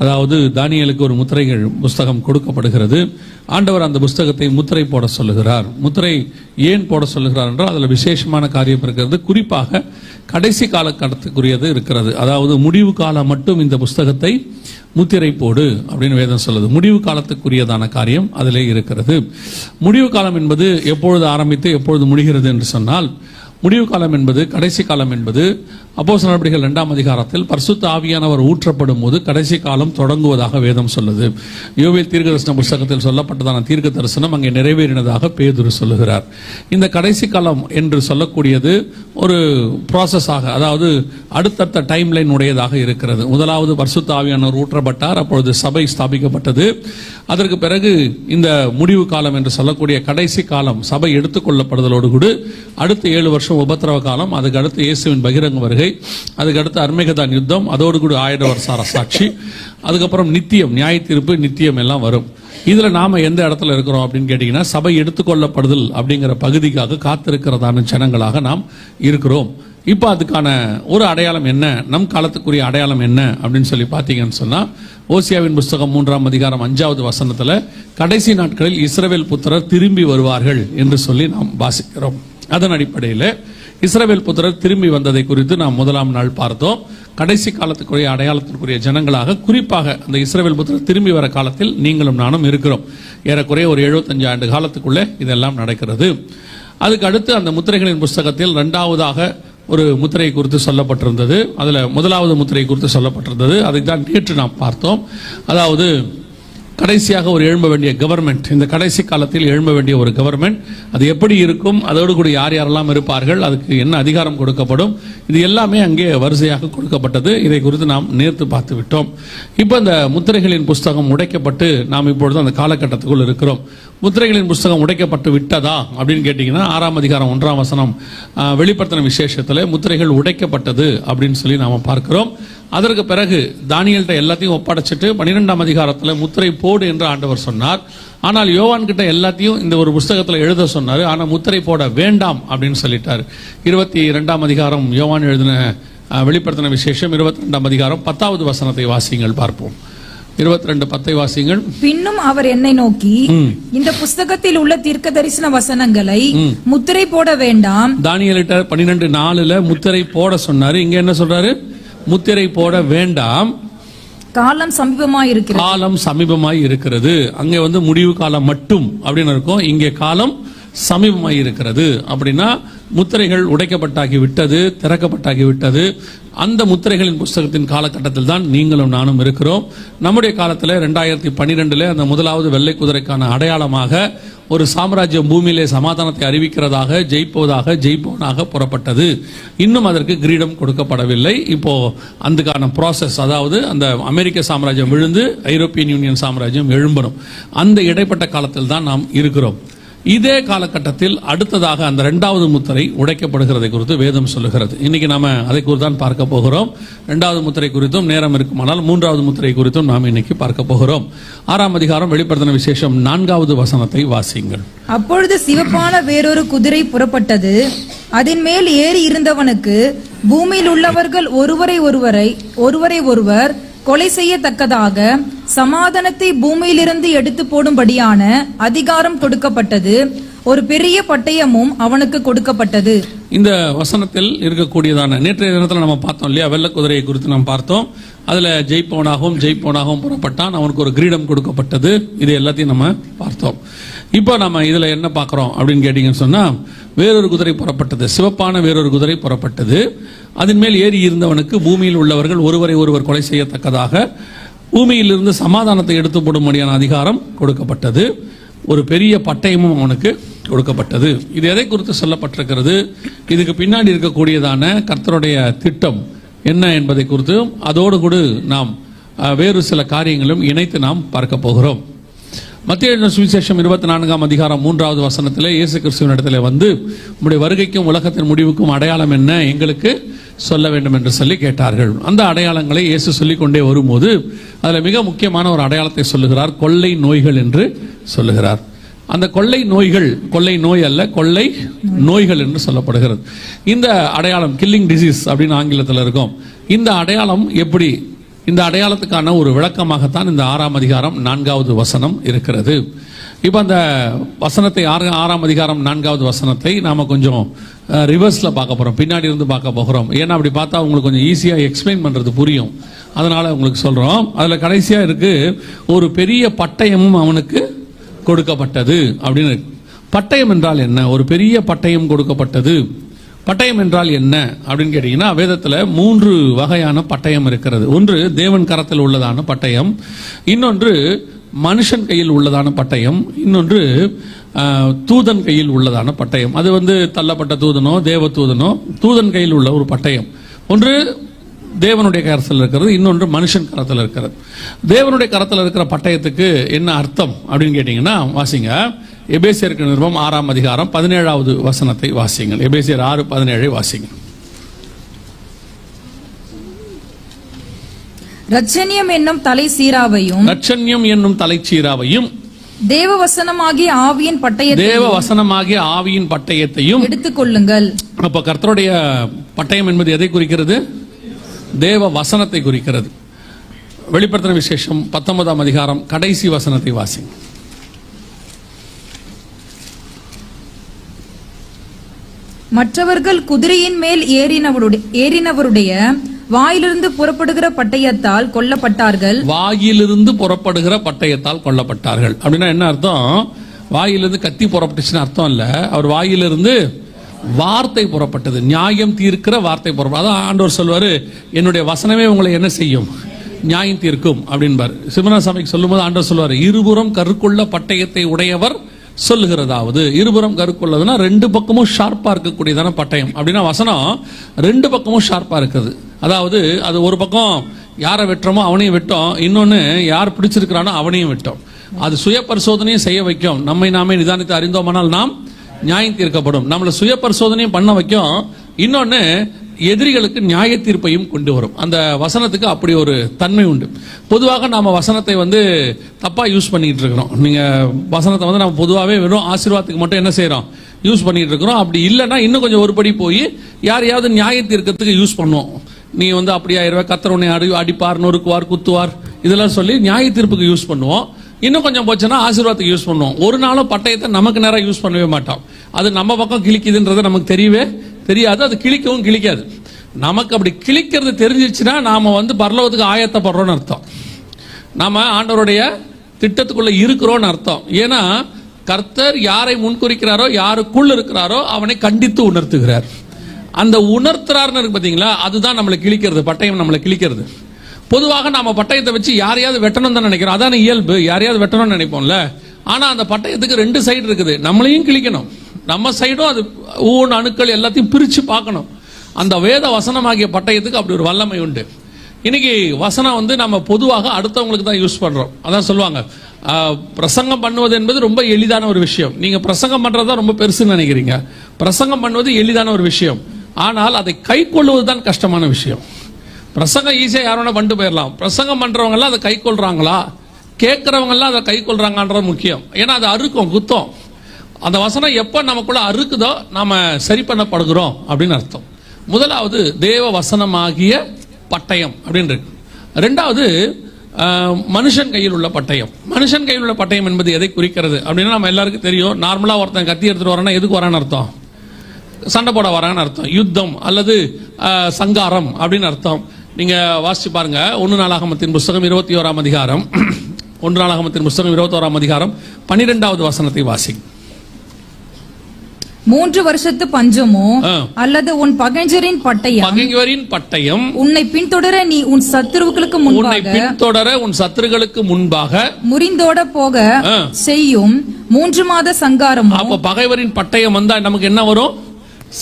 அதாவது தானியேலுக்கு ஒரு முத்திரைகள் புஸ்தகம் கொடுக்கப்படுகிறது. ஆண்டவர் அந்த புஸ்தகத்தை முத்திரை போட சொல்லுகிறார். முத்திரை ஏன் போட சொல்லுகிறார் என்றால் அதில் விசேஷமான காரியம் இருக்கிறது. குறிப்பாக கடைசி காலகட்டத்துக்குரியது இருக்கிறது. அதாவது முடிவு காலம் மட்டும் இந்த புஸ்தகத்தை முத்திரை போடு அப்படின்னு வேதம் சொல்லுது. முடிவு காலத்துக்குரியதான காரியம் அதிலே இருக்கிறது. முடிவு காலம் என்பது எப்பொழுது ஆரம்பித்து எப்பொழுது முடிகிறது என்று சொன்னால், முடிவு காலம் என்பது, கடைசி காலம் என்பது அப்போஸ்தலர் நடவடிக்கைகள் 2ஆம் அதிகாரத்தில் பரிசுத்த ஆவியானவர் ஊற்றப்படும் போது கடைசி காலம் தொடங்குவதாக வேதம் சொல்லுது. யோவேல் தீர்க்கதரிசன புஸ்தகத்தில் சொல்லப்பட்டதான தீர்க்க தரிசனம் அங்கே நிறைவேறினதாக பேதுரு சொல்லுகிறார். இந்த கடைசி காலம் என்று சொல்லக்கூடியது ஒரு ப்ராசஸாக, அதாவது அடுத்தடுத்த டைம் லைன் உடையதாக இருக்கிறது. முதலாவது பரிசுத்த ஆவியானவர் ஊற்றப்பட்டார், அப்பொழுது சபை ஸ்தாபிக்கப்பட்டது. அதற்கு பிறகு இந்த முடிவு காலம் என்று சொல்லக்கூடிய கடைசி காலம் சபை எடுத்துக்கொள்ளப்படுதலோடு கூட அடுத்த 7 வருஷம் உபத்திரவ காலம், அதுக்கு அடுத்து இயேசுவின் பகிரங்க வருகை, அதுக்கு அடுத்து அர்மேகதான் யுத்தம், அதோடு கூட 1000 வருஷ சாட்சி, அதுக்கப்புறம் நித்தியம், நியாய தீர்ப்பு, நித்தியம் எல்லாம் வரும். இதுல நாம எந்த இடத்துல இருக்கிறோம் அப்படின்னு கேட்டீங்கன்னா, சபை எடுத்துக்கொள்ளப்படுதல் அப்படிங்கிற பகுதிக்காக காத்திருக்கிறதான ஜனங்களாக நாம் இருக்கிறோம். இப்போ அதுக்கான ஒரு அடையாளம் என்ன, நம் காலத்துக்குரிய அடையாளம் என்ன அப்படின்னு சொல்லி பார்த்தீங்கன்னு சொன்னா, ஓசியாவின் புஸ்தகம் 3ஆம் அதிகாரம் 5வது வசனத்துல கடைசி நாட்களில் இஸ்ரவேல் புத்திரர் திரும்பி வருவார்கள் என்று சொல்லி நாம் வாசிக்கிறோம். அதன் அடிப்படையில் இஸ்ரவேல் புத்திரர் திரும்பி வந்ததை குறித்து நாம் முதலாம் நாள் பார்த்தோம். கடைசி காலத்துக்குரிய அடையாளத்திற்குரிய ஜனங்களாக, குறிப்பாக அந்த இஸ்ரவேல் புத்திரர் திரும்பி வர காலத்தில் நீங்களும் நானும் இருக்கிறோம். ஏறக்குறைய ஒரு 75 ஆண்டு காலத்துக்குள்ளே இதெல்லாம் நடக்கிறது. அதுக்கு அடுத்து அந்த முத்திரைகளின் புஸ்தகத்தில் 2வதாக ஒரு முத்திரை குறித்து சொல்லப்பட்டிருந்தது. அதுல முதலாவது முத்திரை குறித்து சொல்லப்பட்டிருந்தது. அதை தான் நேற்று நாம் பார்த்தோம். அதாவது கடைசியாக ஒரு எழும்ப வேண்டிய கவர்மெண்ட், இந்த கடைசி காலத்தில் எழும்ப வேண்டிய ஒரு கவர்மெண்ட், அது எப்படி இருக்கும், அதோடு கூட யார் யாரெல்லாம் இருப்பார்கள், அதுக்கு என்ன அதிகாரம் கொடுக்கப்படும், இது எல்லாமே அங்கே வரிசையாக கொடுக்கப்பட்டது. இதை குறித்து நாம் நேர்த்து பார்த்து விட்டோம். இப்போ இந்த முத்திரைகளின் புஸ்தகம் உடைக்கப்பட்டு நாம் இப்பொழுது அந்த காலகட்டத்துக்குள் இருக்கிறோம். முத்திரைகளின் புஸ்தகம் உடைக்கப்பட்டு விட்டதா அப்படின்னு கேட்டீங்கன்னா, 6ஆம் அதிகாரம் 1ஆம் வசனம் வெளிப்படுத்தின விசேஷத்தில் முத்திரைகள் உடைக்கப்பட்டது அப்படின்னு சொல்லி நாம பார்க்கிறோம். அதற்கு பிறகு தானியேல்கிட்ட எல்லாத்தையும் ஒப்படைச்சிட்டு 12ஆம் அதிகாரத்தில் முத்திரை போடு என்று ஆண்டவர் சொன்னார். ஆனால் யோவான் கிட்ட எல்லாத்தையும் இந்த ஒரு புஸ்தகத்தில் எழுத சொன்னார். ஆனால் முத்திரை போட வேண்டாம் அப்படின்னு சொல்லிட்டார். 22ஆம் அதிகாரம் யோவான் எழுதின வெளிப்படுத்தின விசேஷம் 22ஆம் அதிகாரம் 10வது வசனத்தை வாசிங்கள் பார்ப்போம். 22:10 வாசிங்கள். பின்னும் அவர் என்னை நோக்கி, இந்த புஸ்தகத்தில் உள்ள தீர்க்க தரிசன வசனங்களை முத்திரை போட வேண்டாம். தானியேல்கிட்ட 12:4 முத்திரை போட சொன்னாரு. இங்க என்ன சொல்றாரு? முத்திரை போட வேண்டாம், காலம் சமீபமாய் இருக்கிறது. காலம் சமீபமாய் இருக்கிறது. அங்கே முடிவு காலம் மட்டும் அப்படின்னு இருக்கும், இங்கே காலம் சமீபமாய் இருக்கிறது. அப்படின்னா முத்திரைகள் உடைக்கப்பட்டாகி விட்டது, திறக்கப்பட்டாகி விட்டது. அந்த முத்திரைகளின் புஸ்தகத்தின் காலகட்டத்தில் தான் நீங்களும் நானும் இருக்கிறோம். நம்முடைய காலத்தில் 2012 அந்த முதலாவது வெள்ளை குதிரைக்கான அடையாளமாக ஒரு சாம்ராஜ்யம் பூமியிலே சமாதானத்தை அறிவிக்கிறதாக, ஜெயிப்பவனாக புறப்பட்டது. இன்னும் அதற்கு கிரீடம் கொடுக்கப்படவில்லை. இப்போ அதுக்கான ப்ராசஸ், அதாவது அந்த அமெரிக்க சாம்ராஜ்யம் விழுந்து ஐரோப்பியன் யூனியன் சாம்ராஜ்யம் எழும்பணும். அந்த இடைப்பட்ட காலத்தில் தான் நாம் இருக்கிறோம். இதே காலகட்டத்தில் அடுத்ததாக அந்த 2வது முத்திரை உடைக்கப்படுகிறதை குறித்து வேதம் சொல்லுகிறது. இன்னைக்கு நாம அதை குறித்து தான் பார்க்க போகிறோம். 2வது முத்திரை குறித்தும் நேரம் இருக்குமானால் 3வது முத்திரை குறித்தும் நாம் இன்னைக்கு பார்க்க போகிறோம். 6ஆம் அதிகாரம் வெளிப்படுத்தின விசேஷம் 4வது வசனத்தை வாசிங்கள். அப்பொழுது சிவப்பான வேறொரு குதிரை புறப்பட்டது. அதன் மேல் ஏறி இருந்தவனுக்கு பூமியில் உள்ளவர்கள் ஒருவரை ஒருவர் கொலை செய்யத்தக்கதாக சமாதானத்தை பூமியிலிருந்து எடுத்து போடும்படியான அதிகாரம் கொடுக்கப்பட்டது. ஒரு பெரிய பட்டயமும் அவனுக்கு கொடுக்கப்பட்டது. இந்த வசனத்தில் இருக்கக்கூடியதான நேற்றைய தினத்தில் நம்ம பார்த்தோம் இல்லையா, வெள்ளை குதிரையை குறித்து நாம் பார்த்தோம். அதுல ஜெயிப்பவனாகவும் புறப்பட்டான், அவனுக்கு ஒரு கிரீடம் கொடுக்கப்பட்டது. இது எல்லாத்தையும் நம்ம பார்த்தோம். இப்போ நம்ம இதுல என்ன பார்க்கிறோம் அப்படின்னு கேட்டீங்கன்னு சொன்னா, வேறொரு குதிரை புறப்பட்டது, சிவப்பான வேறொரு குதிரை புறப்பட்டது. அதன் மேல் ஏறி இருந்தவனுக்கு பூமியில் உள்ளவர்கள் ஒருவர் கொலை செய்யத்தக்கதாக பூமியிலிருந்து சமாதானத்தை எடுத்து போடும்படியான அதிகாரம் கொடுக்கப்பட்டது. ஒரு பெரிய பட்டயமும் அவனுக்கு கொடுக்கப்பட்டது. இது எதை குறித்து சொல்லப்பட்டிருக்கிறது, இதுக்கு பின்னாடி இருக்கக்கூடியதான கர்த்தருடைய திட்டம் என்ன என்பதை குறித்து அதோடு கூட நாம் வேறு சில காரியங்களும் இணைத்து நாம் பார்க்க போகிறோம். மத்தேயு சுவிசேஷம் 24ஆம் அதிகாரம் 3வது வசனத்திலே இயேசு கிறிஸ்துவின் இடத்துல உம்முடைய வருகைக்கும் உலகத்தின் முடிவுக்கும் அடையாளம் என்ன, எங்களுக்கு சொல்ல வேண்டும் என்று சொல்லி கேட்டார்கள். அந்த அடையாளங்களை இயேசு சொல்லிக்கொண்டே வரும்போது அதில் மிக முக்கியமான ஒரு அடையாளத்தை சொல்லுகிறார். கொள்ளை நோய்கள் என்று சொல்லுகிறார். அந்த கொள்ளை நோய் அல்ல, கொள்ளை நோய்கள் என்று சொல்லப்படுகிறது. இந்த அடையாளம் கில்லிங் டிசீஸ் அப்படின்னு ஆங்கிலத்தில் இருக்கும். இந்த அடையாளம் எப்படி இந்த அடையாளத்துக்கான ஒரு விளக்கமாகத்தான் இந்த 6ஆம் அதிகாரம் 4வது வசனம் இருக்கிறது. இப்போ அந்த வசனத்தை 6ஆம் அதிகாரம் 4வது வசனத்தை நாம கொஞ்சம் ரிவர்ஸ்ல பார்க்க போறோம், பின்னாடி இருந்து பார்க்க போகிறோம். ஏன்னா அப்படி பார்த்தா உங்களுக்கு கொஞ்சம் ஈஸியா எக்ஸ்பிளைன் பண்றது புரியும். அதனால உங்களுக்கு சொல்றோம். அதுல கடைசியா இருக்கு, ஒரு பெரிய பட்டயமும் அவனுக்கு கொடுக்கப்பட்டது அப்படின்னு. பட்டயம் என்றால் என்ன? ஒரு பெரிய பட்டயம் கொடுக்கப்பட்டது. பட்டயம் என்றால் என்ன அப்படின்னு கேட்டீங்கன்னா, வேதத்துல 3 வகையான பட்டயம் இருக்கிறது. ஒன்று தேவன் கரத்தில் உள்ளதான பட்டயம், இன்னொன்று மனுஷன் கையில் உள்ளதான பட்டயம், இன்னொன்று தூதன் கையில் உள்ளதான பட்டயம். அது தள்ளப்பட்ட தூதனோ தேவ தூதனோ தூதன் கையில் உள்ள ஒரு பட்டயம். ஒன்று தேவனுடைய கரத்தில் இருக்கிறது, இன்னொன்று மனுஷன் கரத்தில் இருக்கிறது. தேவனுடைய கரத்தில் இருக்கிற பட்டயத்துக்கு என்ன அர்த்தம் அப்படின்னு கேட்டீங்கன்னா, வாசிங்க எபேசியருக்கு நிருபம் 6ஆம் அதிகாரம் 17வது வசனத்தை வாசிங்கள். எபேசியர் 6:17 வாசிங்க. ரட்சண்யம் என்னும் தலை சீராவையும், ரட்சண்யம் என்னும் தலைச்சீராவையும், தேவவசனமாகிய ஆவியின் பட்டயத்தையும், தேவவசனமாகிய ஆவியின் பட்டயத்தையும் எடுத்துக்கொள்ளுங்கள். அப்ப கர்த்தருடைய பட்டயம் என்பது எதை குறிக்கிறது? தேவ வசனத்தை குறிக்கிறது. வெளிப்படுத்தின விசேஷம் 19ஆம் அதிகாரம் கடைசி வசனத்தை வாசிங்க. மற்றவர்கள் குதிரையின் மேல் ஏறினவருடைய வாயிலிருந்து புறப்படுகிற பட்டயத்தால் கொல்லப்பட்டார்கள். வாயிலிருந்து புறப்படுகிற பட்டயத்தால் கொல்லப்பட்டார்கள் அப்படின்னா என்ன அர்த்தம்? வாயிலிருந்து கத்தி புறப்பட்டுச்சுன்னு அர்த்தம் இல்ல. அவர் வாயிலிருந்து வார்த்தை புறப்பட்டது, நியாயம் தீர்க்கிற வார்த்தை புறப்பட்டது. அதான் ஆண்டவர் சொல்வாரு, என்னுடைய வசனமே உங்களை என்ன செய்யும்? நியாயம் தீர்க்கும் அப்படின்பார். சிமனா சபைக்கு சொல்லும் போது ஆண்டவர் சொல்வாரு, இருபுறம் கருக்குள்ள பட்டயத்தை உடையவர் சொல்லுகிறதாவது. இருபுறம் கருக்குள்ளதுன்னா 2 பக்கமும் ஷார்ப்பா இருக்கக்கூடியதான பட்டயம் அப்படின்னா, வசனம் 2 பக்கமும் ஷார்ப்பா இருக்குது. அதாவது அது ஒரு பக்கம் யாரை வெட்டுறோமோ அவனையும் வெட்டோம், இன்னொன்னு யார் பிடிச்சிருக்கிறானோ அவனையும் வெட்டோம். அது சுய பரிசோதனையும் செய்ய வைக்கும். நம்மை நாமே நிதானித்து அறிந்தோமானால் நாம் நியாயம் தீர்க்கப்படும். நம்மளை சுய பரிசோதனையும் பண்ண வைக்கும். இன்னொன்னு எதிரிகளுக்கு நியாய தீர்ப்பையும் கொண்டு வரும். அந்த வசனத்துக்கு அப்படி ஒரு தன்மை உண்டு. பொதுவாக நாம வசனத்தை தப்பா யூஸ் பண்ணிட்டு இருக்கிறோம். நீங்க வசனத்தை நம்ம பொதுவாகவே வெறும் ஆசீர்வாதத்துக்கு மட்டும் என்ன செய்யறோம்? யூஸ் பண்ணிட்டு இருக்கிறோம். அப்படி இல்லைன்னா இன்னும் கொஞ்சம் ஒருபடி போய் யாரையாவது நியாய தீர்க்கத்துக்கு யூஸ் பண்ணுவோம். நீ அப்படி ஆயிடுவ, கர்த்தர் உன்னை அடிப்பார், நொறுக்குவார், குத்துவார், இதெல்லாம் சொல்லி நியாய தீர்ப்புக்கு யூஸ் பண்ணுவோம். இன்னும் கொஞ்சம் போச்சுன்னா ஆசீர்வாதத்துக்கு யூஸ் பண்ணுவோம். ஒரு நாளும் பட்டயத்தை நமக்கு நேரம் யூஸ் பண்ணவே மாட்டோம். அது நம்ம பக்கம் கிழிக்குதுன்றது நமக்கு தெரியவே தெரியாது. அது கிழிக்கவும் கிழிக்காது. நமக்கு அப்படி கிழிக்கிறது தெரிஞ்சிச்சுன்னா நாம பரலோகத்துக்கு ஆயத்தப்படுறோம்னு அர்த்தம். நாம ஆண்டவருடைய திட்டத்துக்குள்ள இருக்கிறோம்னு அர்த்தம். ஏன்னா கர்த்தர் யாரை முன்குறிக்கிறாரோ, யாருக்குள்ள இருக்கிறாரோ அவனை கண்டித்து உணர்த்துகிறார். அந்த உணர்த்துறாருன்னு இருக்கு பாத்தீங்களா, அதுதான் நம்மளை கிழிக்கிறது. பட்டயம் நம்மளை கிழிக்கிறது. பொதுவாக நாம பட்டயத்தை வச்சு யாரையாவது வெட்டணும் தான் நினைக்கிறோம். அதான இயல்பு, யாரையாவது வெட்டணும்னு நினைப்போம்ல. ஆனா அந்த பட்டயத்துக்கு 2 சைடு இருக்குது. நம்மளையும் கிழிக்கணும், நம்ம சைடும் அது ஊன் அணுக்கள் எல்லாத்தையும் பிரிச்சு பார்க்கணும். அந்த வேத வசனமாகிய பட்டயத்துக்கு அப்படி ஒரு வல்லமை உண்டு. இன்னைக்கு வசனம் நம்ம பொதுவாக அடுத்தவங்களுக்கு தான் யூஸ் பண்றோம். அதான் சொல்லுவாங்க, பிரசங்கம் பண்ணுவது என்பது ரொம்ப எளிதான ஒரு விஷயம். நீங்க பிரசங்கம் பண்றதா ரொம்ப பெருசுன்னு நினைக்கிறீங்க. பிரசங்கம் பண்ணுவது எளிதான ஒரு விஷயம். ஆனால் அதை கை கொள்வது தான் கஷ்டமான விஷயம். பிரசங்கம் ஈஸியா யாரோட பண்ணிட்டு போயிடலாம். பிரசங்கம் பண்றவங்க எல்லாம் அதை கை கொள்றாங்களா, கேட்கறவங்க எல்லாம் அதை கை கொள்றாங்கன்றது முக்கியம். ஏன்னா அது அறுக்கும், குத்தம். அந்த வசனம் எப்ப நமக்குள்ள அறுக்குதோ நாம சரி பண்ணப்படுகிறோம் அப்படின்னு அர்த்தம். முதலாவது தேவ வசனமாகிய பட்டயம் அப்படின்னு இருக்கு. 2வது மனுஷன் கையில் உள்ள பட்டயம். மனுஷன் கையில் உள்ள பட்டயம் என்பது எதை குறிக்கிறது அப்படின்னா, நம்ம எல்லாருக்கும் தெரியும். நார்மலா ஒருத்தன் கத்தி எடுத்துட்டு வரானா எதுக்கு வரான்னு அர்த்தம்? சண்டை போட வரான்னு அர்த்தம். யுத்தம் அல்லது சங்காரம் அப்படின்னு அர்த்தம். நீங்க வாசிச்சு பாருங்க, 1 நாளாகமத்தின் புஸ்தகம் 21ஆம் அதிகாரம் 1 நாளாகமத்தின் புஸ்தகம் 21ஆம் அதிகாரம் 12வது வசனத்தை வாசி. 3 வருஷத்து பஞ்சமோ அல்லது உன் பகைஞரின் பட்டயம் உன்னை பின்தொடர நீ உன் சத்துருக்களுக்கு முன்பாக முறிந்தோட போக செய்யும் 3 மாத சங்காரம். அப்ப பகைவரின் பட்டயம் வந்தா நமக்கு என்ன வரும்?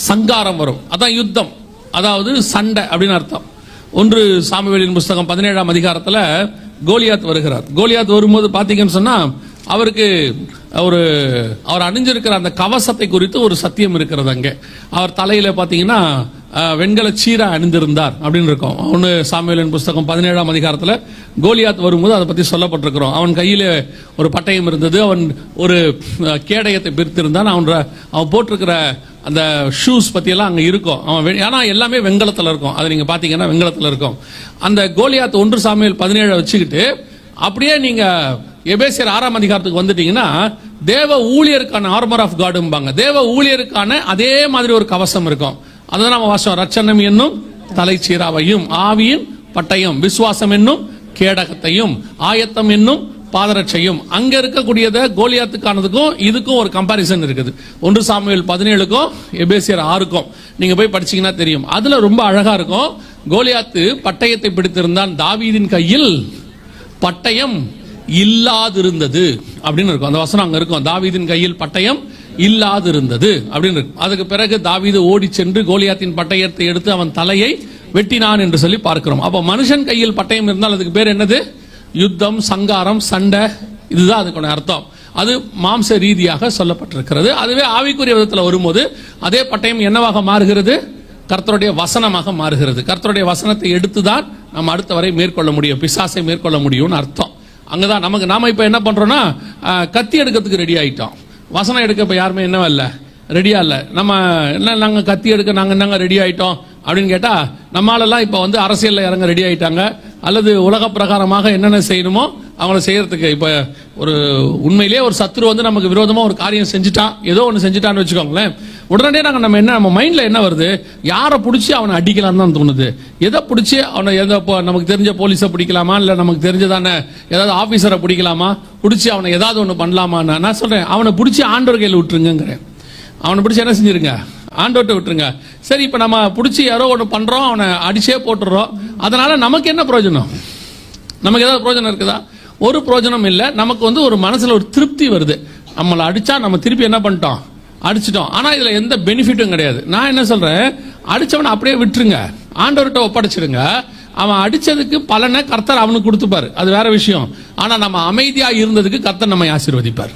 சங்காரம் வரும். அதான் யுத்தம், அதாவது சண்டை அப்படின்னு அர்த்தம். 1 சாமுவேலின் புஸ்தகம் 17ஆம் அதிகாரத்துல கோலியாத் வருகிறார். கோலியாத் வரும்போது பாத்தீங்கன்னு சொன்னா அவருக்கு அவர் அணிஞ்சிருக்கிற அந்த கவசத்தை குறித்து ஒரு சத்தியம் இருக்கிறது. அங்கே அவர் தலையில பாத்தீங்கன்னா வெண்கல சீரா அணிந்திருந்தார் அப்படின்னு இருக்கும். 1 சாமுவேலின் புஸ்தகம் 17ஆம் அதிகாரத்துல கோலியாத் வரும்போது அதை பத்தி சொல்லப்பட்டிருக்கிறோம். அவன் கையில ஒரு பட்டயம் இருந்தது, அவன் ஒரு கேடயத்தை பிரித்திருந்தான், அவன் போட்டிருக்கிற அந்த ஷூஸ் பத்தி எல்லாம் அங்க இருக்கும். ஆனா எல்லாமே வெண்கலத்துல இருக்கும். அது நீங்க பாத்தீங்கன்னா வெண்கலத்துல இருக்கும். அந்த கோலியாத் 1 சாமுவேல் 17 வச்சுக்கிட்டு அப்படியே நீங்க எபேசியர் 6ஆம் அதிகாரத்துக்கு வந்துட்டீங்கன்னா தேவ ஊழியருக்கான ஆர்மர் ஆஃப் காடும்பாங்க. தேவ ஊழியருக்கான அதே மாதிரி ஒரு கவசம் இருக்கும். அதுதான் நம்ம வாசம். ரட்சணம் என்னும் தலைச்சீராவையும், ஆவியின் பட்டயம், விசுவாசம் என்னும் கேடகத்தையும், ஆயத்தம் என்னும் பாதரட்சையும். அங்க இருக்கக்கூடியத கோலியாத்துக்கானதுக்கும் இதுக்கும் ஒரு கம்பாரிசன் இருக்குது. 1 சாமுவேல் 17க்கும் எபேசியர் 6க்கும் நீங்க போய் படிச்சீங்கன்னா தெரியும். அதுல ரொம்ப அழகா இருக்கும். கோலியாத்து பட்டயத்தை பிடித்திருந்தான், தாவீதின் கையில் பட்டயம் இல்லாதிருந்தது அப்படின்னு இருக்கும். அந்த வசனம் அங்க இருக்கும். தாவீதின் கையில் பட்டயம் இல்லாதிருந்தது அப்படின்னு இருக்கும். அதுக்கு பிறகு தாவீது ஓடி சென்று கோலியாத்தின் பட்டயத்தை எடுத்து அவன் தலையை வெட்டினான் என்று சொல்லி பார்க்கிறோம். அப்ப மனுஷன் கையில் பட்டயம் இருந்தால் அதுக்கு பேர் என்னது? யுத்தம், சங்காரம், சண்டை. இதுதான் அதுக்கான அர்த்தம். அது மாம்ச ரீதியாக சொல்லப்பட்டிருக்கிறது. அதுவே ஆவிக்குரிய விதத்தில் வரும்போது அதே பட்டயம் என்னவாக மாறுகிறது? கர்த்தருடைய வசனமாக மாறுகிறது. கர்த்தருடைய வசனத்தை எடுத்துதான் நம்ம அடுத்த வரை மேற்கொள்ள முடியும், பிசாசை மேற்கொள்ள முடியும்னு அர்த்தம். அங்கதான் நாம இப்ப என்ன பண்றோம்னா கத்தி எடுக்கிறதுக்கு ரெடி ஆயிட்டோம். வசனம் எடுக்க இப்ப யாருமே என்னவா இல்ல, ரெடியா இல்ல. நம்ம என்ன நாங்க கத்தி எடுக்க நாங்க என்னங்க ரெடி ஆயிட்டோம் அப்படின்னு கேட்டா நம்மளாலாம் இப்ப அரசியல்ல இறங்க ரெடி ஆயிட்டாங்க. அல்லது உலக பிரகாரமாக என்னென்ன செய்யணுமோ அவங்கள செய்யறதுக்கு இப்ப ஒரு உண்மையிலேயே ஒரு சத்துரு நமக்கு விரோதமா ஒரு காரியம் செஞ்சுட்டான், ஏதோ ஒன்று செஞ்சுட்டான்னு வச்சுக்கோங்களேன். உடனடியே நம்ம மைண்ட்ல என்ன வருது? யாரை பிடிச்சி அவனை அடிக்கலாம்னு தான் தோணுது. எதை பிடிச்சி அவனை நமக்கு தெரிஞ்ச போலீஸை பிடிக்கலாமா, இல்ல நமக்கு தெரிஞ்சதான ஏதாவது ஆபீசரை பிடிக்கலாமா, பிடிச்சி அவனை ஏதாவது ஒன்று பண்ணலாமா? நான் சொல்றேன் அவனை பிடிச்சி ஆண்டவர் கையில் விட்டுருங்கிறேன். அவனை பிடிச்சி என்ன செஞ்சிருங்க? ஆண்டவர்கிட்ட விட்டுருங்க. சரி, இப்ப நம்ம பிடிச்சி யாரோ ஒன்று பண்றோம், அவனை அடிச்சே போட்டுறோம். அதனால நமக்கு என்ன பிரயோஜனம்? நமக்கு ஏதாவது பிரயோஜனம் இருக்குதா? ஒரு பிரயோஜனம் இல்லை. நமக்கு ஒரு மனசுல ஒரு திருப்தி வருது. நம்மளை அடிச்சா நம்ம திருப்பி என்ன பண்ணிட்டோம்? அடிச்சிட்டோம். ஆனா இதுல எந்த பெனிஃபிட்டும் கிடையாது. நான் என்ன சொல்றேன், அடிச்சவனை அப்படியே விட்டுருங்க, ஆண்டவர்கிட்ட ஒப்படைச்சிருங்க. அவன் அடிச்சதுக்கு பலனை கர்த்தர் அவனுக்கு கொடுத்துப்பாரு, அது வேற விஷயம். ஆனா நம்ம அமைதியா இருந்ததுக்கு கர்த்தர் நம்மை ஆசீர்வதிப்பார்.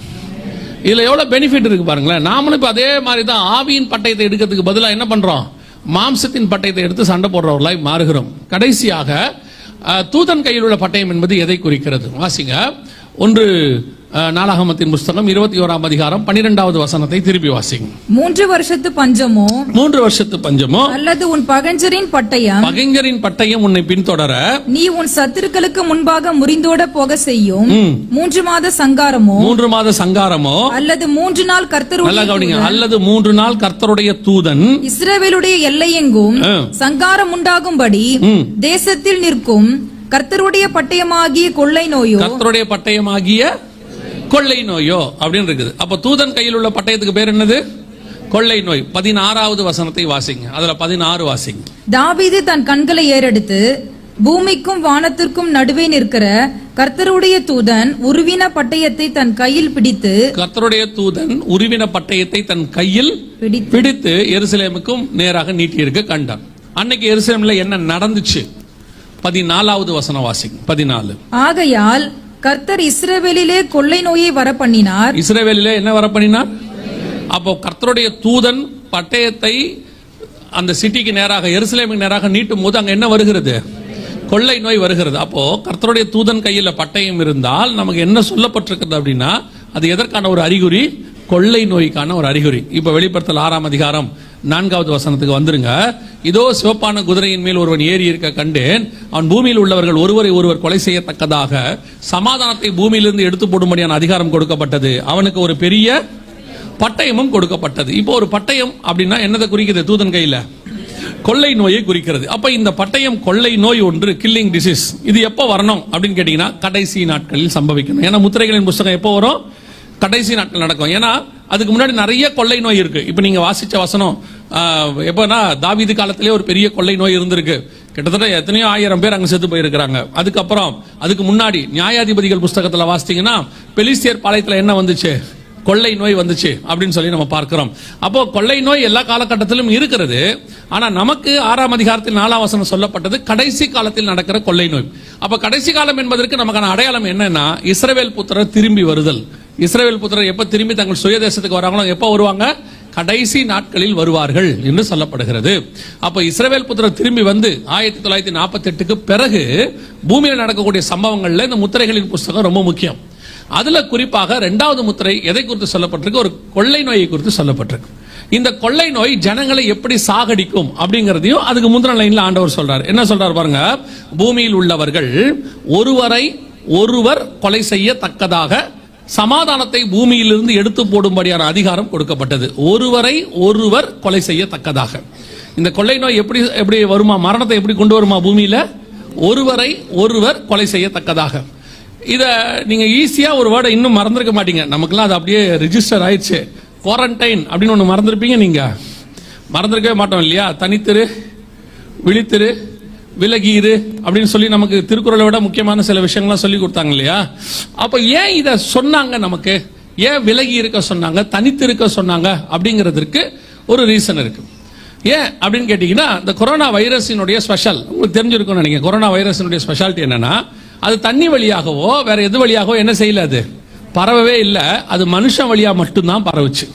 இதுல எவ்வளவு பெனிஃபிட் இருக்கு பாருங்களேன். நாமளும் இப்ப அதே மாதிரி தான் ஆவியின் பட்டயத்தை எடுக்கிறதுக்கு பதிலா என்ன பண்றோம்? மாம்சத்தின் பட்டயத்தை எடுத்து சண்டை போடுறவர்களாய் மாறுகிறோம். கடைசியாக தூதன் கையில் உள்ள பட்டயம் என்பது எதை குறிக்கிறது? வாசிங்க. 1 நாளாகமத்தின் புஸ்தகம் 21ஆம் அதிகாரம் 12வது வசனத்தை திருப்பி வாசிங்க. 3 வருஷத்து பஞ்சமோ அல்லது உன் பகைஞரின் பட்டயம் உன்னை பின்தொடர நீ உன் சத்துருக்களுக்கு முன்பாக முறிந்தோட போக செய்யும் 3 மாத சங்காரமோ அல்லது 3 நாள் கர்த்தருடைய தூதன் இஸ்ரவேலுடைய எல்லையெங்கும் சங்காரம் உண்டாகும்படி தேசத்தில் நிற்கும் கர்த்தருடைய பட்டயமாகிய கொள்ளை நோயோ அப்படின்னு இருக்குது. அப்ப தூதன் கையில் உள்ள பட்டயத்துக்கு பேர் என்னது? கொள்ளை நோய். 16வது வசனத்தை வாசிங்க. அதுல 16 வாசிங்க. தாவீது தன் கண்களை ஏறெடுத்து பூமிக்கும் வானத்திற்கும் நடுவே நிற்கிற கர்த்தருடைய தூதன் உருவின பட்டயத்தை தன் கையில் பிடித்து எருசலேமுக்கும் நேராக நீட்டியிருக்க கண்டான். அன்னைக்கு எருசலேம்ல என்ன நடந்துச்சு? 14வது வசனம் வாசிங்க. 14. ஆகையால் கர்த்தர் இஸ்ரவேலிலே கொள்ளை நோயை வரப்பண்ணினார். இஸ்ரவேலிலே என்ன வரப்பண்ணினார்? அப்போ கர்த்தருடைய தூதன் பட்டயத்தை அந்த சிட்டிக்கு நேராக, எருசலேமுக்கு நேராக நீட்டும் போது அங்க என்ன வருகிறது? கொள்ளை நோய் வருகிறது. அப்போ கர்த்தருடைய தூதன் கையில பட்டயம் இருந்தால் நமக்கு என்ன சொல்லப்பட்டிருக்கிறது அப்படின்னா அது எதற்கான ஒரு அறிகுறி? கொள்ளை நோய்க்கான ஒரு அறிகுறி. இப்ப வெளிப்படுத்தல் 6ஆம் அதிகாரம் 4வது வசனத்துக்கு வந்துருங்க. இதோ சிவப்பான குதிரையின் மேல் ஒருவன் ஏறி இருக்க கண்டேன். அவன் பூமியில் உள்ளவர்கள் ஒருவரை ஒருவர் கொலை செய்யத்தக்கதாக சமாதானத்தை பூமியிலிருந்து எடுத்து போடும்படியான அதிகாரம் கொடுக்கப்பட்டது. அவனுக்கு ஒரு பெரிய பட்டயமும் கொடுக்கப்பட்டது. இப்போ ஒரு பட்டயம் அப்படின்னா என்னதை குறிக்கிறது? தூதன் கையில கொள்ளை நோயை குறிக்கிறது. அப்ப இந்த பட்டயம் கொள்ளை நோய் ஒன்று, கில்லிங் டிசீஸ். இது எப்போ வரணும் அப்படின்னு கேட்டீங்கன்னா கடைசி நாட்களில் சம்பவிக்கணும். ஏன்னா முத்திரைகளின் புஸ்தகம் எப்போ வரும்? கடைசி நாட்கள் நடக்கும். ஏன்னா அதுக்கு முன்னாடி நிறைய கொள்ளை நோய் இருக்கு. இப்ப நீங்க வாசிச்ச வசனம் எப்பன்னா தாவீது காலத்திலே ஒரு பெரிய கொள்ளை நோய் இருந்திருக்கு. கிட்டத்தட்ட எத்தனையோ 1000 பேர் அங்க செத்து போயிருக்கிறாங்க. அதுக்கு முன்னாடி நியாயாதிபதிகள் புஸ்தகத்துல வாசித்தீங்கன்னா பெலிஸ்தியர் பாளையத்துல என்ன வந்துச்சு? கொள்ளை நோய் வந்துச்சு அப்படின்னு சொல்லி நம்ம பார்க்கிறோம். அப்போ கொள்ளை நோய் எல்லா காலகட்டத்திலும் இருக்கிறது. ஆனா நமக்கு 6ஆம் அதிகாரத்தில் 4ஆம் வசனம் சொல்லப்பட்டது கடைசி காலத்தில் நடக்கிற கொள்ளை நோய். அப்ப கடைசி காலம் என்பதற்கு நமக்கான அடையாளம் என்னன்னா இஸ்ரவேல் புத்திரர் திரும்பி வருதல். இஸ்ரவேல் புத்திரர் எப்ப திரும்பி தங்கள் சுய தேசத்துக்கு வராங்களோ எப்ப வருவாங்க? கடைசி நாட்களில் வருவார்கள் என்று சொல்லப்படுகிறது. அப்ப இஸ்ரவேல் புத்திரர் திரும்பி வந்து 1948க்கு பிறகு பூமியில் நடக்கக்கூடிய சம்பவங்கள்ல இந்த முத்திரைகளின் புஸ்தகம் ரொம்ப முக்கியம். அதுல குறிப்பாக 2வது முத்திரை எதை குறித்து சொல்லப்பட்டிருக்கு? ஒரு கொள்ளை நோயை குறித்து சொல்லப்பட்டிருக்கு. இந்த கொள்ளை நோய் ஜனங்களை எப்படி சாகடிக்கும் அப்படிங்கறதையும் அதுக்கு முந்தின லைன்ல ஆண்டவர் சொல்றார். என்ன சொல்றாரு பாருங்க, பூமியில் உள்ளவர்கள் ஒருவரை ஒருவர் கொலை செய்யத்தக்கதாக சமாதானத்தை பூமியிலிருந்து எடுத்து போடும்படியான அதிகாரம் கொடுக்கப்பட்டது. ஒருவரை ஒருவர் கொலை செய்யத்தக்கதாக. இந்த கொள்ளை நோய் எப்படி வருமா, மரணத்தை எப்படி கொண்டு வருமா பூமியில? ஒருவரை ஒருவர் கொலை செய்யத்தக்கதாக. இத நீங்க ஈஸியா ஒரு வேர்டை இன்னும் மறந்துருக்க மாட்டீங்க, நமக்குலாம் அது அப்படியே ரிஜிஸ்டர் ஆயிடுச்சு. குவாரண்டைன் அப்படின்னு ஒன்று மறந்துருப்பீங்க, நீங்க மறந்துருக்கவே மாட்டோம் இல்லையா? தனித்திரு, விழித்திரு, விலகியிரு அப்படின்னு சொல்லி நமக்கு திருக்குறளை விட முக்கியமான சில விஷயங்கள்லாம் சொல்லி கொடுத்தாங்க இல்லையா? அப்ப ஏன் இதை சொன்னாங்க, நமக்கு ஏன் விலகி இருக்க சொன்னாங்க, தனித்திருக்க சொன்னாங்க அப்படிங்கிறதுக்கு ஒரு ரீசன் இருக்கு. ஏன் அப்படின்னு கேட்டீங்கன்னா, இந்த கொரோனா வைரஸினுடைய ஸ்பெஷல் உங்களுக்கு தெரிஞ்சிருக்கும்னு நினைக்கிறேன். கொரோனா வைரஸினுடைய ஸ்பெஷாலிட்டி என்னன்னா, அது தண்ணி வழியாகவோ வேற எது வழியாகவோ என்ன செய்யல, அது பரவவே இல்லை. அது மனுஷன் வழியா மட்டும்தான் பரவுச்சு,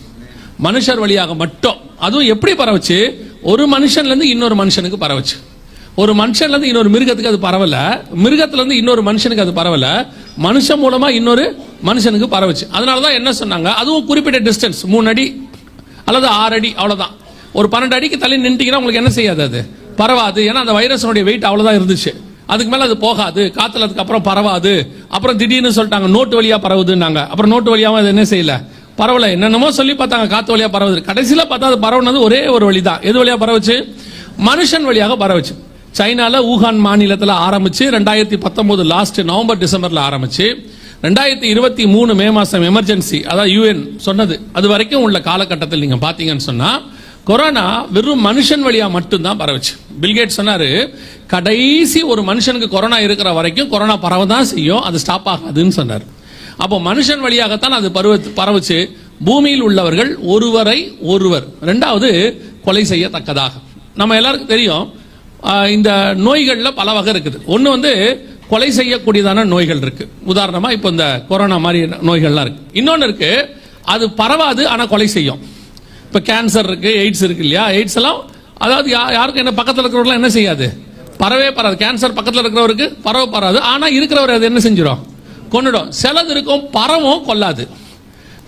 மனுஷர் வழியாக மட்டும். அதுவும் எப்படி பரவுச்சு, ஒரு மனுஷன்ல இருந்து இன்னொரு மனுஷனுக்கு பரவுச்சு. ஒரு மனுஷன்ல இருந்து இன்னொரு மிருகத்துக்கு அது பரவல, மிருகத்துல இருந்து இன்னொரு மனுஷனுக்கு அது பரவல, மனுஷன் மூலமா இன்னொரு மனுஷனுக்கு பரவுச்சு. அதனாலதான் என்ன சொன்னாங்க, அதுவும் குறிப்பிட்ட டிஸ்டன்ஸ் 3 அடி அல்லது 6 அடி அவ்வளவுதான். ஒரு 12 அடிக்கு தள்ளி நின்றுட்டீங்கன்னா உங்களுக்கு என்ன செய்யாது, அது பரவாது. ஏன்னா அந்த வைரஸனுடைய வெயிட் அவ்வளவுதான் இருந்துச்சு. அதுக்கு மேல அது போகாது, காத்துல அதுக்கு அப்புறம் பரவாது. அப்புறம் திடீர்னு சொல்லிட்டாங்க நோட்டு வழியா பரவுதுன்னாங்க. அப்புறம் நோட்டு வழியாவும் அது என்ன செய்யல, பரவல. என்னென்னமோ சொல்லி பார்த்தாங்க, காத்து வழியா பரவுது. கடைசியில பார்த்தா அது பரவுனது ஒரே ஒரு வழிதான். எது வழியா பரவுச்சு, மனுஷன் வழியாக பரவுச்சு. சைனால ஊகான் மாநிலத்தில் ஆரம்பிச்சு 2019 லாஸ்ட் நவம்பர் டிசம்பர்ல ஆரம்பிச்சு 2023 மே மாசம் எமர்ஜென்சி, அதாவது யூஎன் சொன்னது, அது வரைக்கும் உள்ள காலகட்டத்தில் நீங்க பாத்தீங்கன்னு சொன்னா கொரோனா வெறும் மனுஷன் வழியா மட்டும்தான் பரவுச்சு. பில்கேட் சொன்னாரு, கடைசி ஒரு மனுஷனுக்கு கொரோனா இருக்கிற வரைக்கும் கொரோனா பரவதான் செய்யும், அது ஸ்டாப் ஆகாதுன்னு சொன்னார். அப்போ மனுஷன் வழியாகத்தான் அது பரவுச்சு. பூமியில் உள்ளவர்கள் ஒருவரை ஒருவர், ரெண்டாவது கொலை செய்யத்தக்கதாக. நம்ம எல்லாருக்கும் தெரியும், இந்த நோய்கள்ல பல வகை இருக்குது. ஒன்னு கொலை செய்யக்கூடியதான நோய்கள் இருக்கு. உதாரணமா இப்போ இந்த கொரோனா மாதிரி நோய்கள்லாம் இருக்கு. இன்னொன்னு இருக்கு, அது பரவாது ஆனா கொலை செய்யும். இப்ப கேன்சர் இருக்கு, எய்ட்ஸ் இருக்கு இல்லையா? எய்ட்ஸ் எல்லாம் அதாவது யாருக்கும் என்ன பக்கத்தில் இருக்கிறவர்கள் என்ன செய்யாது, பரவே பராது. கேன்சர் பக்கத்தில் இருக்கிறவருக்கு பரவாது, ஆனா இருக்கிறவர் அது என்ன செஞ்சிடும், கொன்னுடும். சிலது இருக்கும் பரவும், கொல்லாது.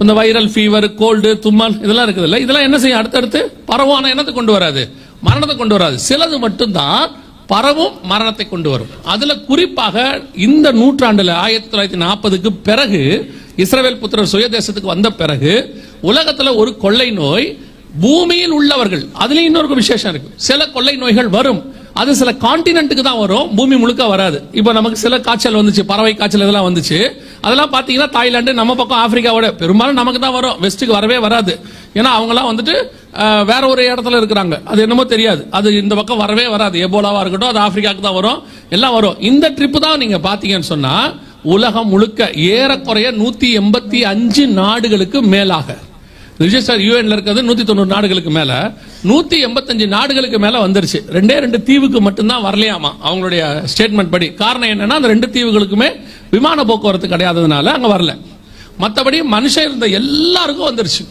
இந்த வைரல் ஃபீவர், கோல்டு, தும்மல் இதெல்லாம் இருக்குது இல்ல, இதெல்லாம் என்ன செய்யும், அடுத்தடுத்து பரவும், ஆனா என்னத்தை கொண்டு வராது, மரணத்தை கொண்டு வராது. சிலது மட்டும்தான் பரவும், மரணத்தை கொண்டு வரும். அதுல குறிப்பாக இந்த நூற்றாண்டுல 1940க்கு பிறகு இஸ்ரவேல் புத்திரர் சுயதேசத்துக்கு வந்த பிறகு உலகத்துல ஒரு கொள்ளை நோய் பூமியில் உள்ளவர்கள், அதுலயும் இன்னொரு விசேஷம் இருக்கு. சில கொள்ளை நோய்கள் வரும், அது சில கான்டினென்ட்டுக்கு தான் வரும், பூமி முழுக்க வராது. இப்போ நமக்கு சில காய்ச்சல் வந்துச்சு, பறவை காய்ச்சல் இதெல்லாம் வந்துச்சு. அதெல்லாம் பாத்தீங்கன்னா தாய்லாந்து, நம்ம பக்கம் ஆப்பிரிக்காவோட பெரும்பாலும் நமக்கு தான் வரும், வெஸ்ட்டுக்கு வரவே வராது. ஏன்னா அவங்கலாம் வேற ஒரு இடத்துல இருக்கிறாங்க, அது என்னமோ தெரியாது, அது இந்த பக்கம் வரவே வராது. எபோலாவா இருக்கட்டும், அது ஆப்பிரிக்காவுக்கு தான் வரும், எல்லாம் வரும். இந்த ட்ரிப் தான் நீங்க பாத்தீங்கன்னு சொன்னா உலகம் முழுக்க ஏறக்குறைய 185 நாடுகளுக்கு மேலாக ரிஜிஸ்டர் யூஎன்ல இருக்கிறது 190 நாடுகளுக்கு மேல, 185 நாடுகளுக்கு மேல வந்துருச்சு. 2 தீவுக்கு மட்டும்தான் வரலையாமா அவங்களுடைய ஸ்டேட்மெண்ட் படி. காரணம் என்னன்னா, அந்த 2 தீவுகளுக்குமே விமான போக்குவரத்து கிடையாததுனால அங்க வரல. மற்றபடி மனுஷன் இருந்த எல்லாருக்கும் வந்துருச்சு,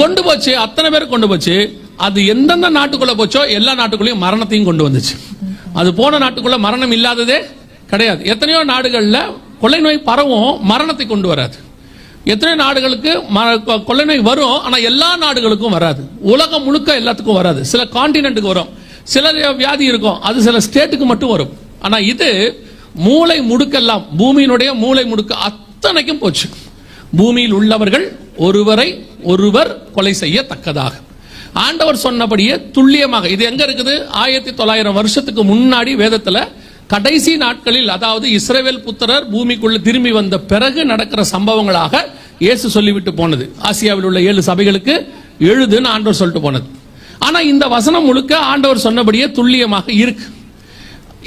கொண்டு போச்சு, அத்தனை பேர் கொண்டு போச்சு. அது எந்தெந்த நாட்டுக்குள்ள போச்சோ எல்லா நாட்டுக்குள்ளேயும் மரணத்தையும் கொண்டு வந்துச்சு. அது போன நாட்டுக்குள்ள மரணம் இல்லாததே கிடையாது. எத்தனையோ நாடுகள்ல கொள்ளை நோய் பரவும், மரணத்தை கொண்டு வராது. எத்தனை நாடுகளுக்கு கொள்ளை நோய் வரும், ஆனா எல்லா நாடுகளுக்கும் வராது. உலகம் முழுக்க எல்லாத்துக்கும் வராது, சில கான்டினென்ட்டுக்கு வரும். சில வியாதி இருக்கும், அது சில ஸ்டேட்டுக்கு மட்டும் வரும். ஆனா இது மூளை முடுக்கெல்லாம், பூமியினுடைய மூளை முடுக்க அத்தனைக்கும் போச்சு. பூமியில் உள்ளவர்கள் ஒருவரை ஒருவர் கொலை செய்யத்தக்கதாக ஆண்டவர் சொன்னபடியே துல்லியமாக. இது எங்க இருக்குது, 1900 வருஷத்துக்கு முன்னாடி வேதத்துல கடைசி நாட்களில், அதாவது இஸ்ரவேல் புத்திரர் பூமிக்குள்ள திரும்பி வந்த பிறகு நடக்கிற சம்பவங்களாக இயேசு சொல்லிவிட்டு போனது. ஆசியாவில் உள்ள 7 சபைகளுக்கு எழுதுன்னு ஆண்டவர் சொல்லிட்டு போனது. ஆனா இந்த வசனம் முழுக்க ஆண்டவர் சொன்னபடியே துல்லியமாக இருக்கு.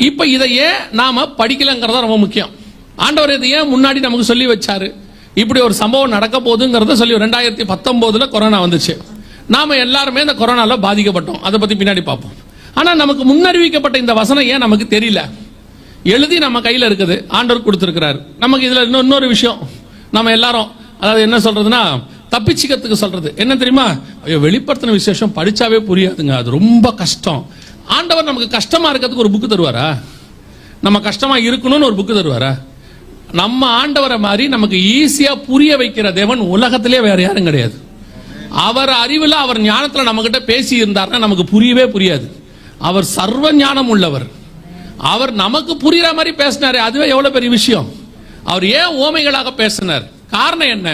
இப்ப இதையே நாம படிக்கலங்கிறத ரொம்ப முக்கியம். ஆண்டவர் இதை ஏன் முன்னாடி நமக்கு சொல்லி வச்சாரு, இப்படி ஒரு சம்பவம் நடக்க போகுதுங்கிறத சொல்லி. 2019 கொரோனா வந்துச்சு, நாம எல்லாருமே இந்த கொரோனால பாதிக்கப்பட்டோம், அதை பத்தி பின்னாடி பார்ப்போம். ஆனா நமக்கு முன்னறிவிக்கப்பட்ட இந்த வசனம் ஏன் நமக்கு தெரியல, எழுதி நம்ம கையில இருக்குது, ஆண்டவர் கொடுத்திருக்கிறாரு. நமக்கு இதுல இன்னொரு விஷயம், நம்ம எல்லாரும் அதாவது என்ன சொல்றதுன்னா, தப்பிச்சுக்கிறதுக்கு சொல்றது என்ன தெரியுமா, ஐயோ வெளிப்படுத்தின விசேஷம் படிச்சாவே புரியாதுங்க, அது ரொம்ப கஷ்டம். ஆண்டவர் நமக்கு கஷ்டமா இருக்கிறதுக்கு ஒரு புக்கு தருவாரா, நம்ம கஷ்டமா இருக்கணும்னு ஒரு புக்கு தருவாரா? நம்ம ஆண்டவரை மாதிரி நமக்கு ஈஸியா புரிய வைக்கிற தேவன் உலகத்திலே வேற யாரும் கிடையாது. அவர் அறிவுல அவர் ஞானத்துல நம்ம கிட்ட பேசி இருந்தாருன்னா நமக்கு புரியவே புரியாது. அவர் சர்வ ஞானம் உள்ளவர். அவர் நமக்கு புரியுற மாதிரி பேசினாரு, அதுவே எவ்வளவு பெரிய விஷயம். அவர் ஏன் ஓமைகளாக பேசினார்? காரணம் என்ன?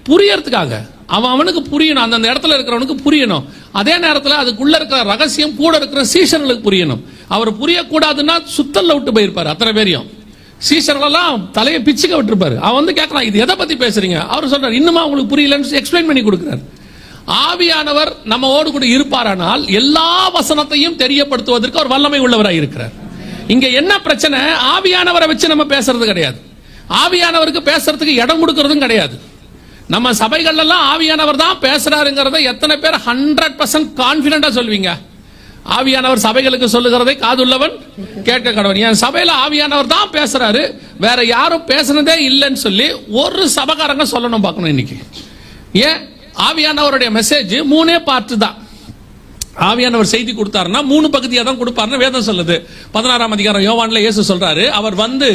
புரியறதுக்காக. அவனுக்கு புரியணும், அந்த இடத்துல இருக்கிறவனுக்கு புரியணும். அதே நேரத்தில் அதுக்குள்ள இருக்கிற ரகசியம் கூட இருக்கிற சீஷர்களுக்கு புரியணும். அவர் புரியக்கூடாதுன்னா சுத்தல்ல விட்டு போயிருப்பாரு அத்தனை பேரையும். சீஷர்களெல்லாம் தலையை பிச்சுக்க விட்டுருப்பாரு. அவன் வந்து கேட்கறான், இது எதை பத்தி பேசுறீங்க? அவர் சொல்றாரு, இன்னுமா உங்களுக்கு புரியலன்னு எக்ஸ்பிளைன் பண்ணி கொடுக்கிறார். ஆவியானவர் நம்ம ஓடு கூட இருப்பாரானால் எல்லா வசனத்தையும் தெரியப்படுத்துவதற்கு அவர் வல்லமை உள்ளவராக இருக்கிறார். இங்க என்ன பிரச்சனை? ஆவியானவரை வச்சு நம்ம பேசுறது கிடையாது. ஆவியானவருக்கு பேசுறதுக்கு இடம் கொடுக்கறதும் கிடையாது. நம்ம சபைகள் எல்லாம் ஆவியானவர் தான் பேசுறாருங்கிறத எத்தனை பேர் 100% கான்பிடண்டா சொல்வீங்க? ஆவியானவர் சபைகளுக்கு சொல்லுகிறதை காதுள்ளவன் கேட்க கடவன். என் சபையில ஆவியானவர் தான் பேசுறாரு, வேற யாரும் பேசுனதே இல்லைன்னு சொல்லி ஒரு சபைக்காரங்க சொல்லணும் பார்க்கணும் இன்னைக்கு. ஏன்? ஆவியானவருடைய மெசேஜ் 3 பார்ட் தான். ஆவியானவர் செய்தி கொடுத்தாருன்னா 3 பகுதியா தான் கொடுப்பாருன்னு வேதம் சொல்லுது. 16ஆம் அதிகாரம் யோவான்ல இயேசு சொல்றாரு, அவர் வந்து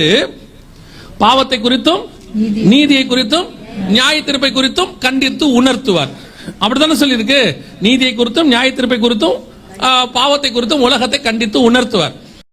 பாவத்தை குறித்தும் நீதியை குறித்தும் நியாய தீர்ப்பை குறித்தும் கண்டித்து உணர்த்துவார். அப்படித்தானே சொல்லியிருக்கு. நீதியை குறித்தும் நியாய தீர்ப்பை குறித்தும் பாவத்தை குறித்தும் உலகத்தை கண்டித்து உணர்த்துவார்.